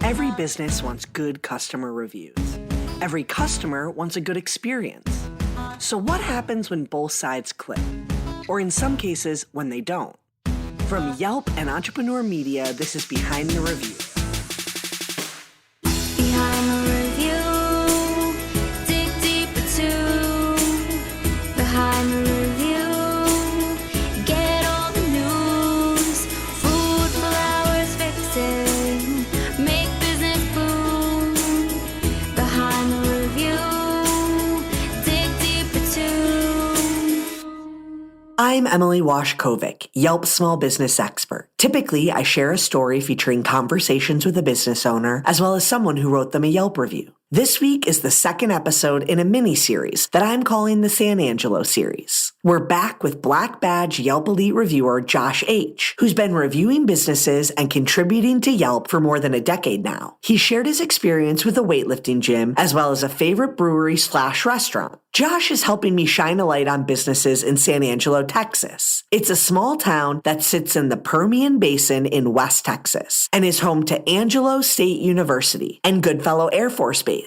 Every business wants good customer reviews. Every customer wants a good experience. So what happens when both sides click? Or in some cases, when they don't? From Yelp and Entrepreneur Media, this is Behind the Review. Behind the review, dig deeper too. Behind the review, get all the news. Food, flowers, fixing, make business boom. Behind the review, dig deeper too. I'm Emily Washkovic, Yelp small business expert. Typically, I share a story featuring conversations with a business owner, as well as someone who wrote them a Yelp review. This week is the second episode in a mini-series that I'm calling the San Angelo series. We're back with Black Badge Yelp Elite reviewer Josh H., who's been reviewing businesses and contributing to Yelp for more than a decade now. He shared his experience with a weightlifting gym, as well as a favorite brewery/restaurant. Josh is helping me shine a light on businesses in San Angelo, Texas. It's a small town that sits in the Permian Basin in West Texas and is home to Angelo State University and Goodfellow Air Force Base.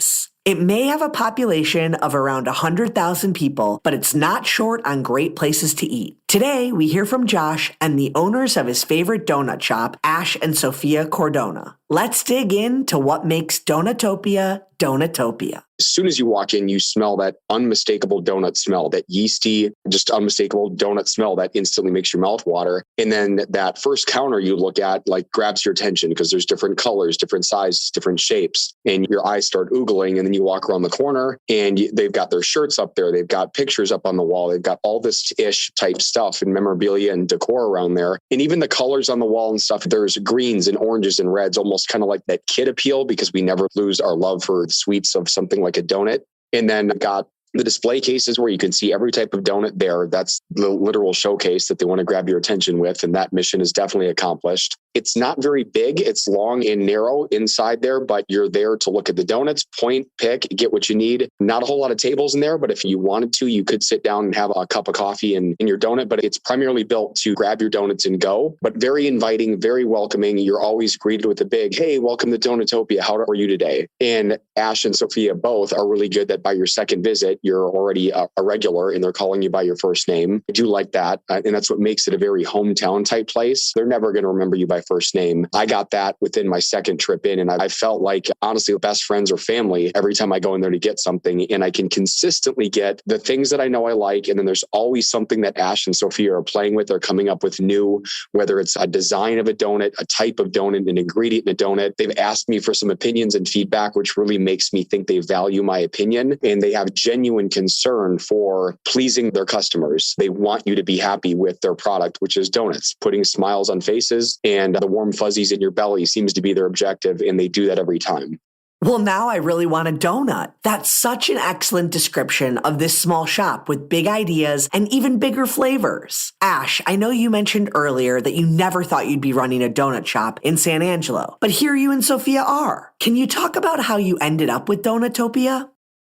It may have a population of around 100,000 people, but it's not short on great places to eat. Today, we hear from Josh and the owners of his favorite donut shop, Ash and Sophea Cordona. Let's dig into what makes Donutopia, Donutopia. As soon as you walk in, you smell that unmistakable donut smell, that yeasty, just unmistakable donut smell that instantly makes your mouth water. And then that first counter you look at grabs your attention because there's different colors, different sizes, different shapes, and your eyes start oogling. And then you walk around the corner and they've got their shirts up there. They've got pictures up on the wall. They've got all this ish type stuff and memorabilia and decor around there. And even the colors on the wall and stuff, there's greens and oranges and reds, almost kind of like that kid appeal, because we never lose our love for the sweets of something like a donut. And then got the display cases where you can see every type of donut there. That's the literal showcase that they want to grab your attention with. And that mission is definitely accomplished. It's not very big. It's long and narrow inside there, but you're there to look at the donuts, point, pick, get what you need. Not a whole lot of tables in there, but if you wanted to, you could sit down and have a cup of coffee and your donut, but it's primarily built to grab your donuts and go, but very inviting, very welcoming. You're always greeted with a big, hey, welcome to Donutopia. How are you today? And Ash and Sophea both are really good that by your second visit, you're already a regular and they're calling you by your first name. I do like that. And that's what makes it a very hometown type place. They're never going to remember you by first name. I got that within my second trip in. And I felt like, honestly, best friends or family every time I go in there to get something. And I can consistently get the things that I know I like. And then there's always something that Ash and Sophia are playing with. They're coming up with new, whether it's a design of a donut, a type of donut, an ingredient in a donut. They've asked me for some opinions and feedback, which really makes me think they value my opinion. And they have genuine concern for pleasing their customers. They want you to be happy with their product, which is donuts. Putting smiles on faces and the warm fuzzies in your belly seems to be their objective, and they do that every time. Well, now I really want a donut. That's such an excellent description of this small shop with big ideas and even bigger flavors. Ash, I know you mentioned earlier that you never thought you'd be running a donut shop in San Angelo, but here you and Sophea are. Can you talk about how you ended up with Donutopia?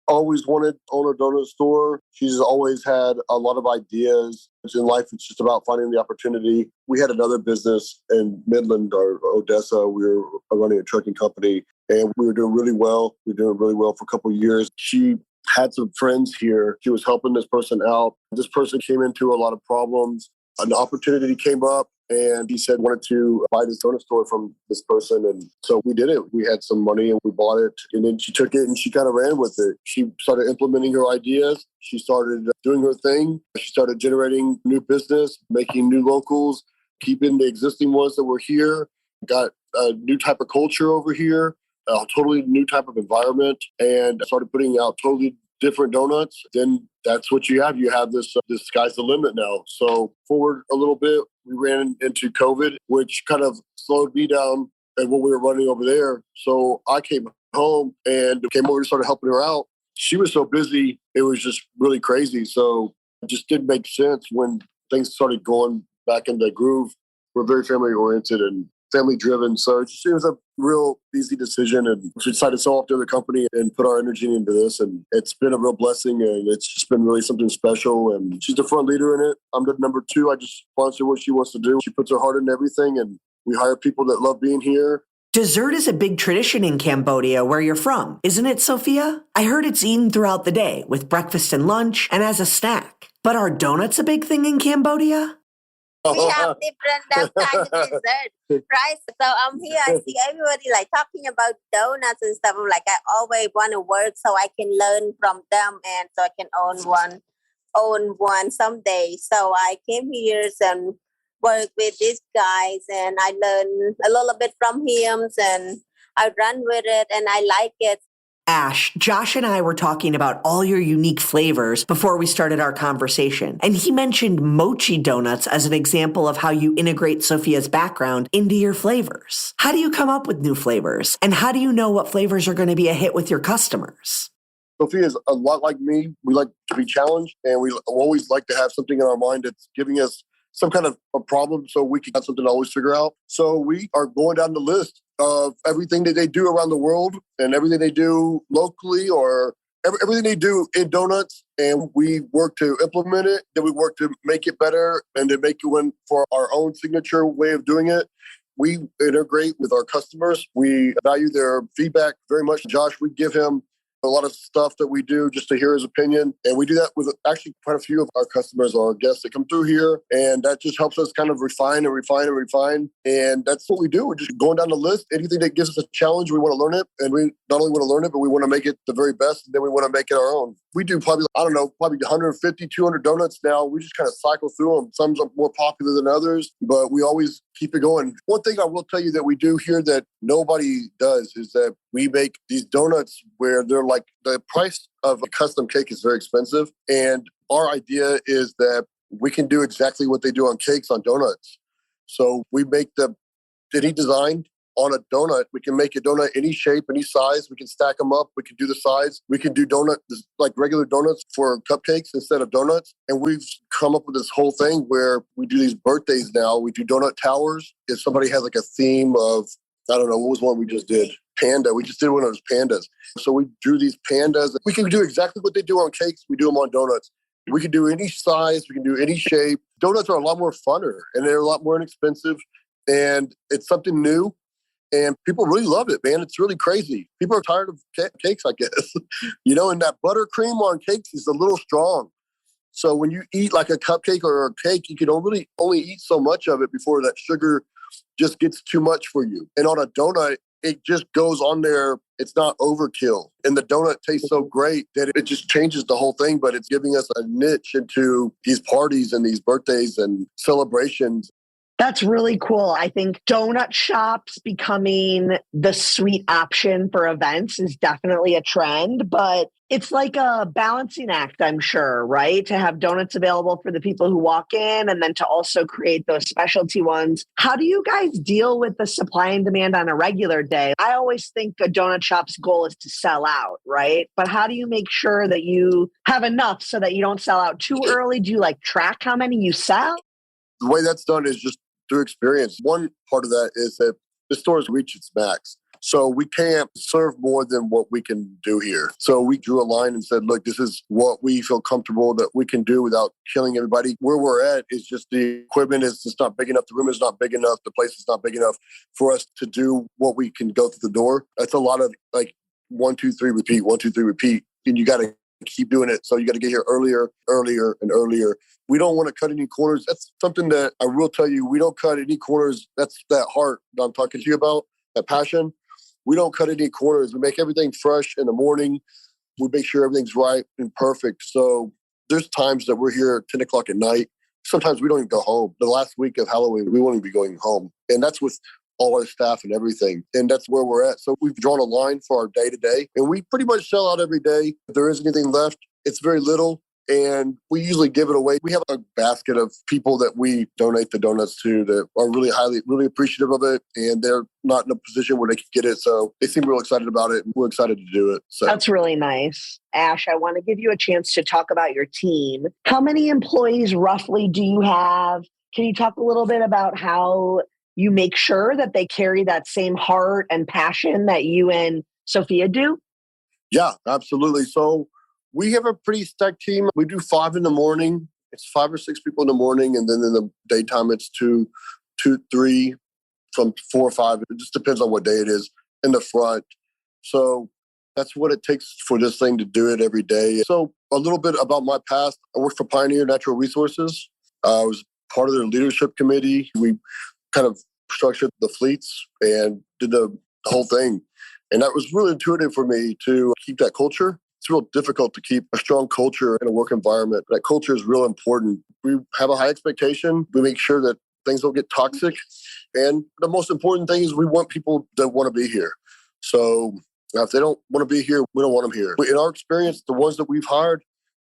Always wanted to own a donut store. She's always had a lot of ideas. In life, it's just about finding the opportunity. We had another business in Midland or Odessa. We were running a trucking company and we were doing really well. We were doing really well for a couple of years. She had some friends here. She was helping this person out. This person came into a lot of problems. An opportunity came up and he said wanted to buy this donut store from this person. And so we did it. We had some money and we bought it. And then she took it and she kind of ran with it. She started implementing her ideas. She started doing her thing. She started generating new business, making new locals, keeping the existing ones that were here. Got a new type of culture over here, a totally new type of environment, and started putting out totally different donuts. Then that's what you have. You have this sky's the limit now. So forward a little bit, we ran into COVID, which kind of slowed me down and what we were running over there. So I came home and came over and started helping her out. She was so busy, it was just really crazy. So it just didn't make sense when things started going back in the groove. We're very family oriented and family driven. So it was a real easy decision. And we decided to sell off the other company and put our energy into this. And it's been a real blessing. And it's just been really something special. And she's the front leader in it. I'm the number two. I just sponsor what she wants to do. She puts her heart in everything. And we hire people that love being here. Dessert is a big tradition in Cambodia where you're from, isn't it, Sophia? I heard it's eaten throughout the day, with breakfast and lunch, and as a snack. But are donuts a big thing in Cambodia? We have different kinds of dessert, right? So here I see everybody like talking about donuts and stuff. I'm like, I always want to work so I can learn from them and so I can own one someday. So I came here and work with these guys and I learn a little bit from him and I run with it and I like it. Ash, Josh and I were talking about all your unique flavors before we started our conversation, and he mentioned mochi donuts as an example of how you integrate Sophia's background into your flavors. How do you come up with new flavors, and how do you know what flavors are going to be a hit with your customers? Sophia is a lot like me. We like to be challenged, and we always like to have something in our mind that's giving us some kind of a problem so we can have something to always figure out. So we are going down the list of everything that they do around the world and everything they do locally or everything they do in donuts. And we work to implement it. Then we work to make it better and to make it one for our own signature way of doing it. We integrate with our customers. We value their feedback very much. Josh, we give him a lot of stuff that we do just to hear his opinion. And we do that with actually quite a few of our customers or our guests that come through here. And that just helps us kind of refine and refine and refine. And that's what we do. We're just going down the list. Anything that gives us a challenge, we want to learn it. And we not only want to learn it, but we want to make it the very best. And then we want to make it our own. We do probably 150, 200 donuts now. We just kind of cycle through them. Some are more popular than others, but we always keep it going. One thing I will tell you that we do here that nobody does is that we make these donuts where they're like the price of a custom cake is very expensive. And our idea is that we can do exactly what they do on cakes on donuts. So we make any design on a donut. We can make a donut any shape, any size. We can stack them up. We can do the size. We can do donuts like regular donuts for cupcakes instead of donuts. And we've come up with this whole thing where we do these birthdays now. We do donut towers. If somebody has like a theme of, I don't know, what was one we just did? Panda. We just did one of those pandas. So we drew these pandas. We can do exactly what they do on cakes. We do them on donuts. We can do any size. We can do any shape. Donuts are a lot more funner and they're a lot more inexpensive. And it's something new. And people really love it, man. It's really crazy. People are tired of cakes, I guess. And that buttercream on cakes is a little strong. So when you eat like a cupcake or a cake, you can only eat so much of it before that sugar just gets too much for you. And on a donut, it just goes on there. It's not overkill. And the donut tastes so great that it just changes the whole thing. But it's giving us a niche into these parties and these birthdays and celebrations. That's really cool. I think donut shops becoming the sweet option for events is definitely a trend, but it's like a balancing act, I'm sure, right? To have donuts available for the people who walk in and then to also create those specialty ones. How do you guys deal with the supply and demand on a regular day? I always think a donut shop's goal is to sell out, right? But how do you make sure that you have enough so that you don't sell out too early? Do you track how many you sell? The way that's done is just through experience. One part of that is that the stores reach its max. So we can't serve more than what we can do here. So we drew a line and said, look, this is what we feel comfortable that we can do without killing everybody. Where we're at is just the equipment is just not big enough. The room is not big enough. The place is not big enough for us to do what we can go through the door. That's a lot of 1, 2, 3, repeat, 1, 2, 3, repeat. And you got to keep doing it. So you got to get here earlier, and earlier. We don't want to cut any corners. That's something that I will tell you. We don't cut any corners. That's that heart that I'm talking to you about, that passion. We don't cut any corners. We make everything fresh in the morning. We make sure everything's right and perfect. So there's times that we're here at 10 o'clock at night. Sometimes we don't even go home. The last week of Halloween, we won't even be going home. And that's with all our staff and everything. And that's where we're at. So we've drawn a line for our day to day. And we pretty much sell out every day. If there is anything left, it's very little. And we usually give it away. We have a basket of people that we donate the donuts to that are really appreciative of it. And they're not in a position where they can get it. So they seem real excited about it. And we're excited to do it. So that's really nice. Ash, I want to give you a chance to talk about your team. How many employees roughly do you have? Can you talk a little bit about how you make sure that they carry that same heart and passion that you and Sophia do? Yeah, absolutely. So we have a pretty stacked team. We do 5 in the morning. It's 5 or 6 people in the morning. And then in the daytime, it's 2, 3, some 4 or 5. It just depends on what day it is in the front. So that's what it takes for this thing to do it every day. So a little bit about my past. I worked for Pioneer Natural Resources. I was part of their leadership committee. We kind of structured the fleets and did the whole thing. And that was really intuitive for me to keep that culture. It's real difficult to keep a strong culture in a work environment. That culture is real important. We have a high expectation. We make sure that things don't get toxic. And the most important thing is we want people that want to be here. So if they don't want to be here, we don't want them here. In our experience, the ones that we've hired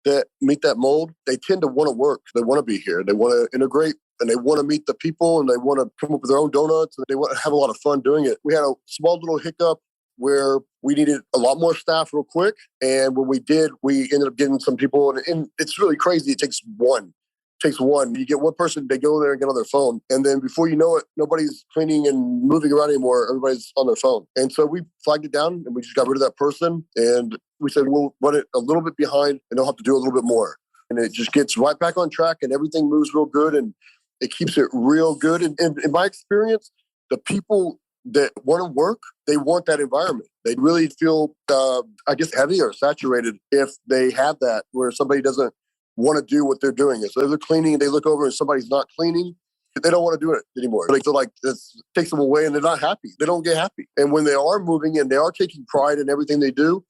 that meet that mold, they tend to want to work. They want to be here. They want to integrate, and they want to meet the people, and they want to come up with their own donuts, and they want to have a lot of fun doing it. We had a small little hiccup where we needed a lot more staff real quick. And when we did, we ended up getting some people, and it's really crazy. It takes one. You get one person, they go there and get on their phone. And then before you know it, nobody's cleaning and moving around anymore. Everybody's on their phone. And so we flagged it down and we just got rid of that person. And we said, we'll run it a little bit behind and they'll have to do a little bit more. And it just gets right back on track and everything moves real good and it keeps it real good. And in my experience, the people that want to work, they want that environment. They really feel, heavy or saturated if they have that where somebody doesn't want to do what they're doing. So if they're cleaning and they look over and somebody's not cleaning, they don't want to do it anymore. They feel like this takes them away and they're not happy. They don't get happy. And when they are moving and they are taking pride in everything they do,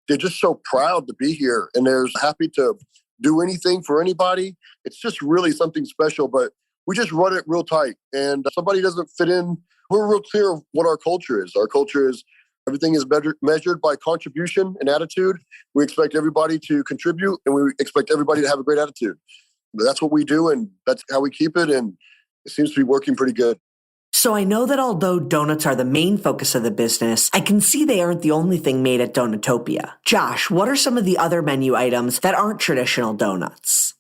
they're just so proud to be here and they're happy to do anything for anybody. It's just really something special, but we just run it real tight. And if somebody doesn't fit in, we're real clear of what our culture is. Our culture is everything is measured by contribution and attitude. We expect everybody to contribute and we expect everybody to have a great attitude. That's what we do and that's how we keep it. And it seems to be working pretty good. So I know that although donuts are the main focus of the business, I can see they aren't the only thing made at Donutopia. Josh, what are some of the other menu items that aren't traditional donuts?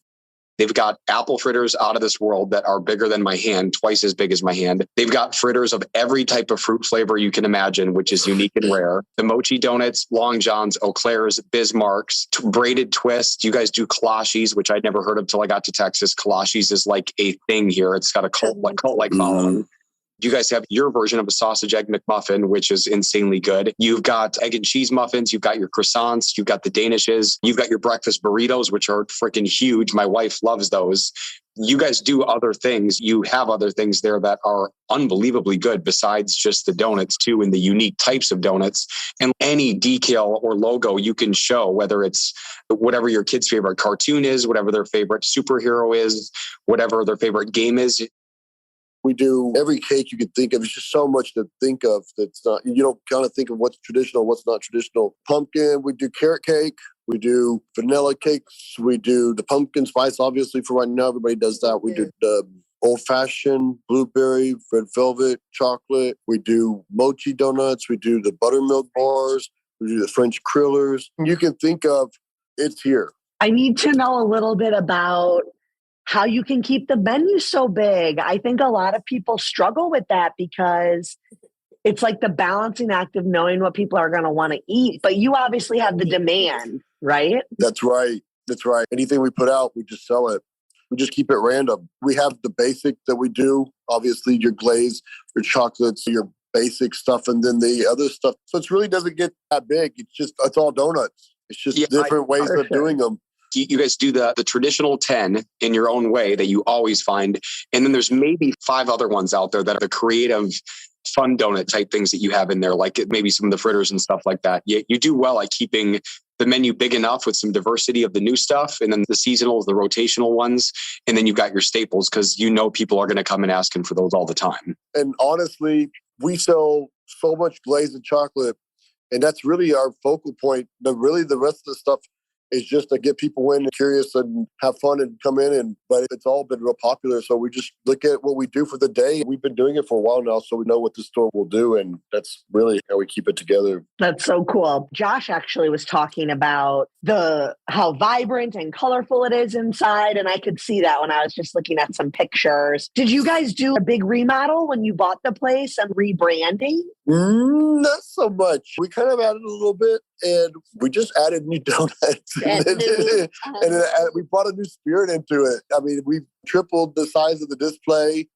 They've got apple fritters out of this world that are bigger than my hand, twice as big as my hand. They've got fritters of every type of fruit flavor you can imagine, which is unique and rare. The mochi donuts, long johns, Eau Clairs, Bismarcks, braided twists. You guys do kolaches, which I'd never heard of until I got to Texas. Kolaches is like a thing here. It's got a cult-like following. You guys have your version of a sausage egg McMuffin, which is insanely good. You've got egg and cheese muffins. You've got your croissants. You've got the Danishes. You've got your breakfast burritos, which are freaking huge. My wife loves those. You guys do other things. You have other things there that are unbelievably good besides just the donuts too, and the unique types of donuts. And any decal or logo you can show, whether it's whatever your kid's favorite cartoon is, whatever their favorite superhero is, whatever their favorite game is. We do every cake you could think of. It's just so much to think of that's not, you don't kind of think of what's traditional, what's not traditional. Pumpkin, we do carrot cake, we do vanilla cakes, we do the pumpkin spice, obviously for right now, everybody does that. We do the old-fashioned blueberry, red velvet, chocolate. We do mochi donuts, we do the buttermilk bars, we do the French krillers. You can think of, it's here. I need to know a little bit about how you can keep the menu so big. I think a lot of people struggle with that because it's like the balancing act of knowing what people are going to want to eat. But you obviously have the demand, right? That's right. That's right. Anything we put out, we just sell it. We just keep it random. We have the basic that we do. Obviously, your glaze, your chocolates, your basic stuff, and then the other stuff. So it really doesn't get that big. It's all donuts. It's just different ways of doing them. You guys do the traditional 10 in your own way that you always find. And then there's maybe 5 other ones out there that are the creative, fun donut type things that you have in there, like maybe some of the fritters and stuff like that. You do well at keeping the menu big enough with some diversity of the new stuff and then the seasonal, the rotational ones. And then you've got your staples because you know people are going to come and asking for those all the time. And honestly, we sell so much glazed and chocolate. And that's really our focal point. The rest of the stuff is just to get people in and curious and have fun and come in. But it's all been real popular. So we just look at what we do for the day. We've been doing it for a while now, so we know what the store will do. And that's really how we keep it together. That's so cool. Josh actually was talking about how vibrant and colorful it is inside. And I could see that when I was just looking at some pictures. Did you guys do a big remodel when you bought the place and rebranding? Not so much. We kind of added a little bit and we just added new donuts. And we brought a new spirit into it. I mean, we tripled the size of the display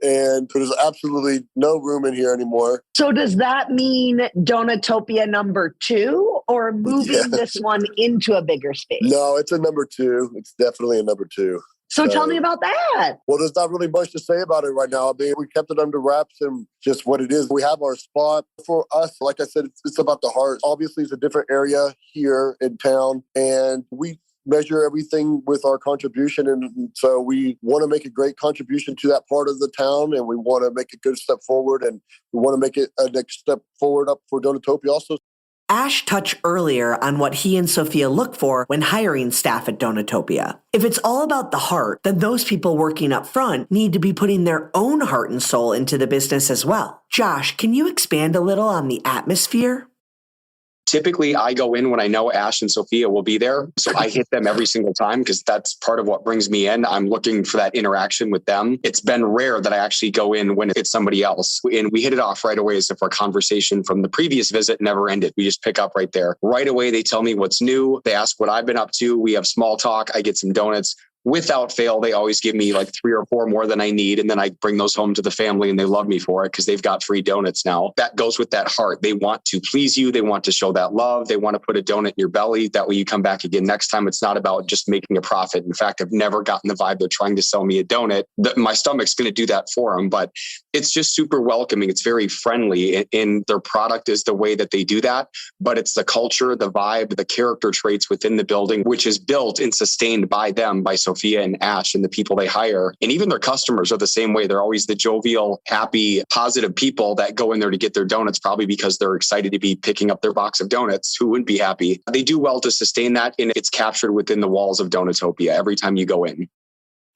and there's absolutely no room in here anymore. So does that mean Donutopia number 2 or moving this one into a bigger space? No, it's a number 2. It's definitely a number 2. So tell me about that. Well, there's not really much to say about it right now. I mean, we kept it under wraps and just what it is. We have our spot. For us, like I said, it's about the heart. Obviously, it's a different area here in town, and we measure everything with our contribution. And so we want to make a great contribution to that part of the town, and we want to make a good step forward, and we want to make it a next step forward up for Donutopia also. Ash touched earlier on what he and Sophia look for when hiring staff at Donutopia. If it's all about the heart, then those people working up front need to be putting their own heart and soul into the business as well. Josh, can you expand a little on the atmosphere? Typically, I go in when I know Ash and Sophia will be there. So I hit them every single time because that's part of what brings me in. I'm looking for that interaction with them. It's been rare that I actually go in when it's somebody else. And we hit it off right away as if our conversation from the previous visit never ended. We just pick up right there. Right away, they tell me what's new. They ask what I've been up to. We have small talk. I get some donuts. Without fail, they always give me like 3 or 4 more than I need. And then I bring those home to the family and they love me for it because they've got free donuts now. That goes with that heart. They want to please you. They want to show that love. They want to put a donut in your belly. That way you come back again next time. It's not about just making a profit. In fact, I've never gotten the vibe they're trying to sell me a donut. My stomach's going to do that for them, but it's just super welcoming. It's very friendly, and their product is the way that they do that. But it's the culture, the vibe, the character traits within the building, which is built and sustained by them, by Sophia and Ash and the people they hire. And even their customers are the same way. They're always the jovial, happy, positive people that go in there to get their donuts, probably because they're excited to be picking up their box of donuts. Who wouldn't be happy? They do well to sustain that, and it's captured within the walls of Donutopia every time you go in.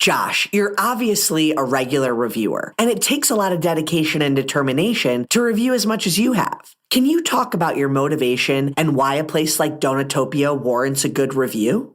Josh, you're obviously a regular reviewer, and it takes a lot of dedication and determination to review as much as you have. Can you talk about your motivation and why a place like Donutopia warrants a good review?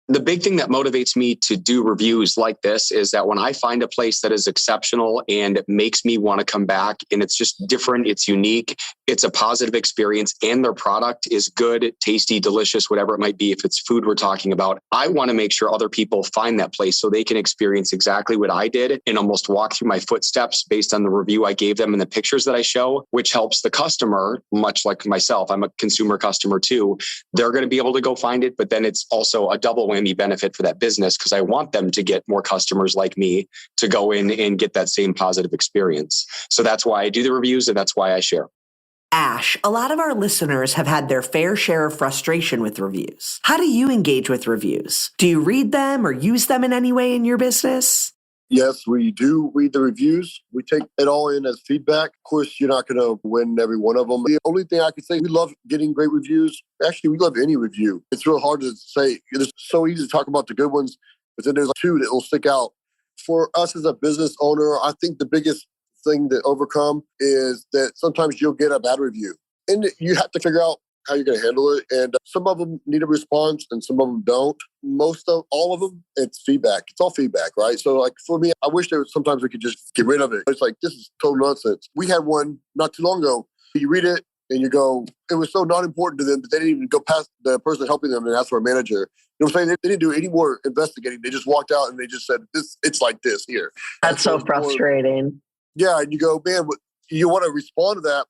The big thing that motivates me to do reviews like this is that when I find a place that is exceptional and makes me want to come back, and it's just different, it's unique, it's a positive experience, and their product is good, tasty, delicious, whatever it might be, if it's food we're talking about, I want to make sure other people find that place so they can experience exactly what I did and almost walk through my footsteps based on the review I gave them and the pictures that I show, which helps the customer, much like myself. I'm a consumer customer too. They're going to be able to go find it, but then it's also a double whammy benefit for that business because I want them to get more customers like me to go in and get that same positive experience. So that's why I do the reviews, and that's why I share. Ash, a lot of our listeners have had their fair share of frustration with reviews. How do you engage with reviews? Do you read them or use them in any way in your business? Yes, we do read the reviews. We take it all in as feedback. Of course, you're not going to win every one of them. The only thing I can say, we love getting great reviews. Actually, we love any review. It's real hard to say. It's so easy to talk about the good ones, but then there's 2 that will stick out. For us as a business owner, I think the biggest thing to overcome is that sometimes you'll get a bad review. And you have to figure out how you're going to handle it. And some of them need a response and some of them don't. All of them, it's feedback. It's all feedback, right? So like for me, I wish sometimes we could just get rid of it. It's like, this is total nonsense. We had one not too long ago. You read it and you go, it was so not important to them that they didn't even go past the person helping them and ask for a manager. You know what I'm saying? They didn't do any more investigating. They just walked out and they just said, it's like this here. That's so frustrating. Yeah. And you go, man, you want to respond to that.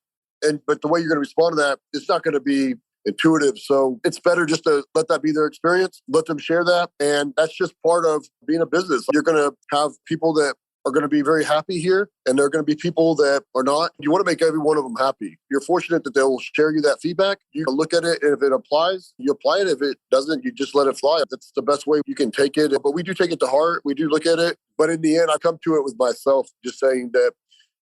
But the way you're going to respond to that, it's not going to be intuitive. So it's better just to let that be their experience, let them share that. And that's just part of being a business. You're going to have people that are going to be very happy here, and there are going to be people that are not. You want to make every one of them happy. You're fortunate that they will share you that feedback. You look at it, and if it applies, you apply it. If it doesn't, you just let it fly. That's the best way you can take it. But we do take it to heart. We do look at it. But in the end, I come to it with myself, just saying that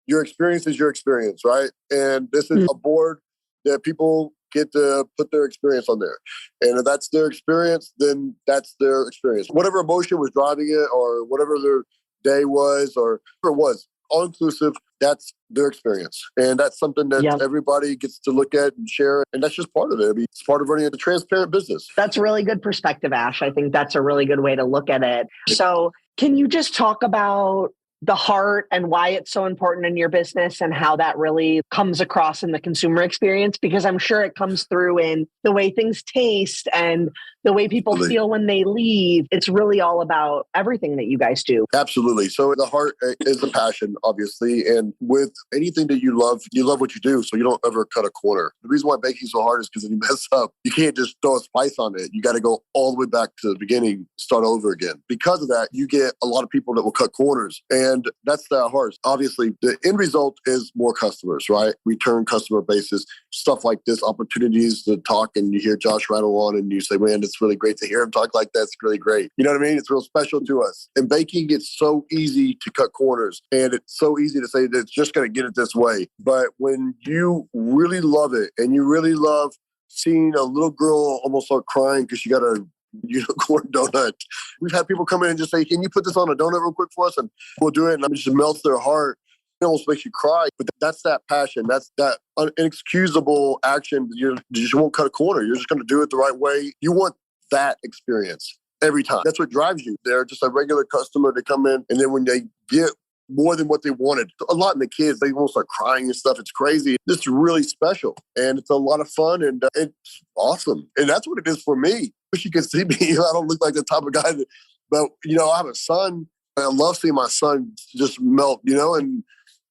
your experience is your experience, right? And this is a board that people get to put their experience on there. And if that's their experience, then that's their experience. Whatever emotion was driving it or whatever their day was or whatever it was, all inclusive, that's their experience. And that's something that everybody gets to look at and share. And that's just part of it. I mean, it's part of running a transparent business. That's a really good perspective, Ash. I think that's a really good way to look at it. So can you just talk about the heart and why it's so important in your business and how that really comes across in the consumer experience? Because I'm sure it comes through in the way things taste and the way people Absolutely. feel when they leave. It's really all about everything that you guys do. Absolutely. So the heart is the passion, obviously. And with anything that you love what you do. So you don't ever cut a corner. The reason why baking's so hard is because if you mess up, you can't just throw a spice on it. You got to go all the way back to the beginning, start over again. Because of that, you get a lot of people that will cut corners. And that's the heart. Obviously, the end result is more customers, right? Return customer bases, stuff like this, opportunities to talk, and you hear Josh rattle on and you say, man, it's really great to hear him talk like that. It's really great. You know what I mean? It's real special to us. In baking, it's so easy to cut corners, and it's so easy to say that it's just going to get it this way. But when you really love it and you really love seeing a little girl almost start crying because she got a unicorn donut. We've had people come in and just say, can you put this on a donut real quick for us? And we'll do it. And it just melts their heart. It almost makes you cry. But that's that passion. That's that inexcusable action. You just won't cut a corner. You're just going to do it the right way. You want that experience every time. That's what drives you. They're just a regular customer to come in. And then when they get more than what they wanted, a lot of the kids, they won't start crying and stuff. It's crazy. It's really special. And it's a lot of fun. And it's awesome. And that's what it is for me. Wish you could see me. I don't look like the type of guy that, but, I have a son. And I love seeing my son just melt, and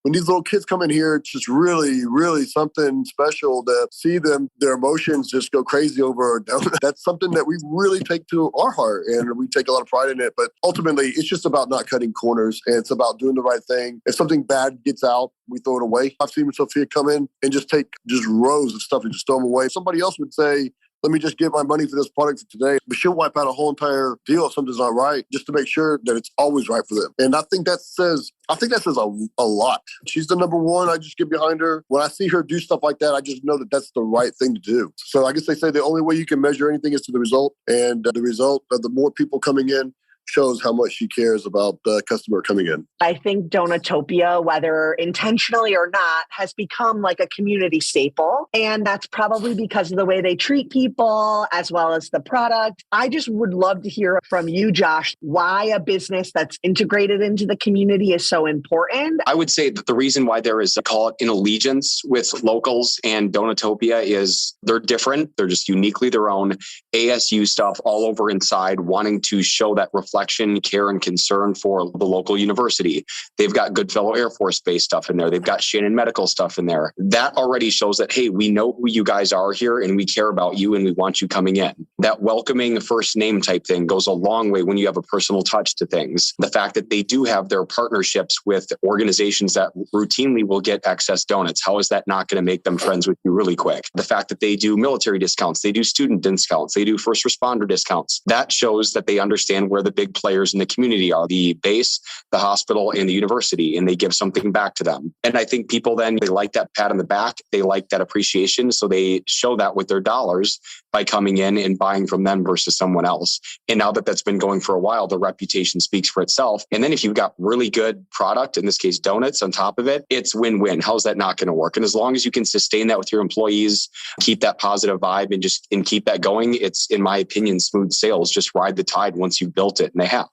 when these little kids come in here, it's just really, really something special to see them, their emotions just go crazy over a donut. That's something that we really take to our heart, and we take a lot of pride in it. But ultimately, it's just about not cutting corners, and it's about doing the right thing. If something bad gets out, we throw it away. I've seen Sophea come in and just take just rows of stuff and just throw them away. Somebody else would say, let me just get my money for this product for today. But she'll wipe out a whole entire deal if something's not right, just to make sure that it's always right for them. And I think that says a lot. She's the number one. I just get behind her. When I see her do stuff like that, I just know that that's the right thing to do. So I guess they say the only way you can measure anything is to the result. And the result of the more people coming in shows how much she cares about the customer coming in. I think Donutopia, whether intentionally or not, has become like a community staple. And that's probably because of the way they treat people as well as the product. I just would love to hear from you, Josh, why a business that's integrated into the community is so important. I would say that the reason why there is, call it an allegiance with locals and Donutopia is they're different. They're just uniquely their own ASU stuff all over inside, wanting to show that reflection, care, and concern for the local university. They've got Goodfellow Air Force Base stuff in there. They've got Shannon Medical stuff in there. That already shows that, hey, we know who you guys are here and we care about you and we want you coming in. That welcoming first name type thing goes a long way when you have a personal touch to things. The fact that they do have their partnerships with organizations that routinely will get excess donuts. How is that not going to make them friends with you really quick? The fact that they do military discounts, they do student discounts, they do first responder discounts. That shows that they understand where the big players in the community are, the base, the hospital, and the university, and they give something back to them. And I think people then, they like that pat on the back, they like that appreciation, so they show that with their dollars by coming in and buying from them versus someone else. And now that that's been going for a while, the reputation speaks for itself. And then if you've got really good product, in this case donuts, on top of it, it's win-win. How's that not going to work? And as long as you can sustain that with your employees, keep that positive vibe and keep that going, it's, in my opinion, smooth sales. Just ride the tide once you've built it, and they have.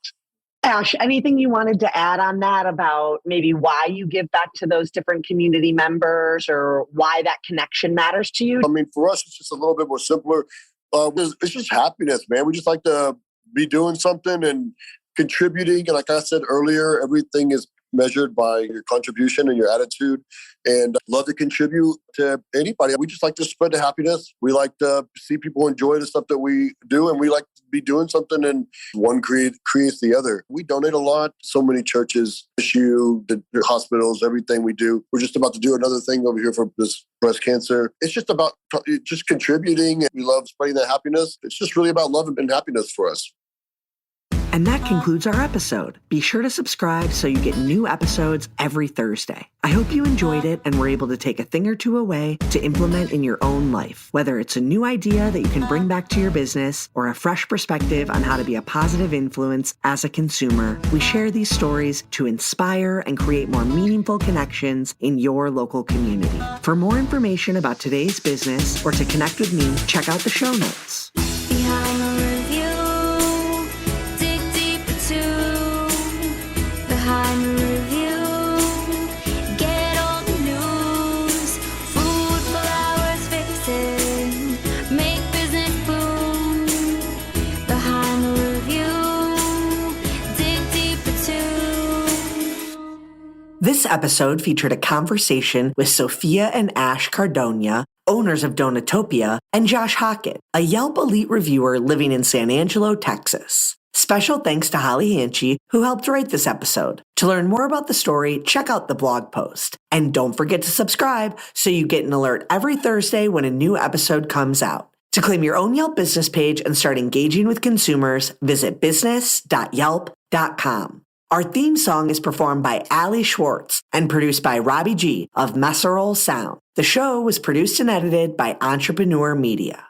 Ash, anything you wanted to add on that about maybe why you give back to those different community members or why that connection matters to you? I mean, for us, it's just a little bit more simpler. It's just happiness, man. We just like to be doing something and contributing. And like I said earlier, everything is measured by your contribution and your attitude, and love to contribute to anybody. We just like to spread the happiness. We like to see people enjoy the stuff that we do, and we like to be doing something, and one creates the other. We donate a lot. So many churches, issue, the hospitals, everything we do. We're just about to do another thing over here for this breast cancer. It's just about just contributing, and we love spreading that happiness. It's just really about love and happiness for us. And that concludes our episode. Be sure to subscribe so you get new episodes every Thursday. I hope you enjoyed it and were able to take a thing or two away to implement in your own life. Whether it's a new idea that you can bring back to your business or a fresh perspective on how to be a positive influence as a consumer, we share these stories to inspire and create more meaningful connections in your local community. For more information about today's business or to connect with me, check out the show notes. Behind the review, dig deeper too. Behind the review, get all the news. Food, flowers, faces, make business boom. This episode featured a conversation with Sophea and Ash Cordona, owners of Donutopia, and Josh Hockett, a Yelp Elite reviewer living in San Angelo, Texas. Special thanks to Holly Hanchy, who helped write this episode. To learn more about the story, check out the blog post. And don't forget to subscribe so you get an alert every Thursday when a new episode comes out. To claim your own Yelp business page and start engaging with consumers, visit business.yelp.com. Our theme song is performed by Ali Schwartz and produced by Robbie G of Messerol Sound. The show was produced and edited by Entrepreneur Media.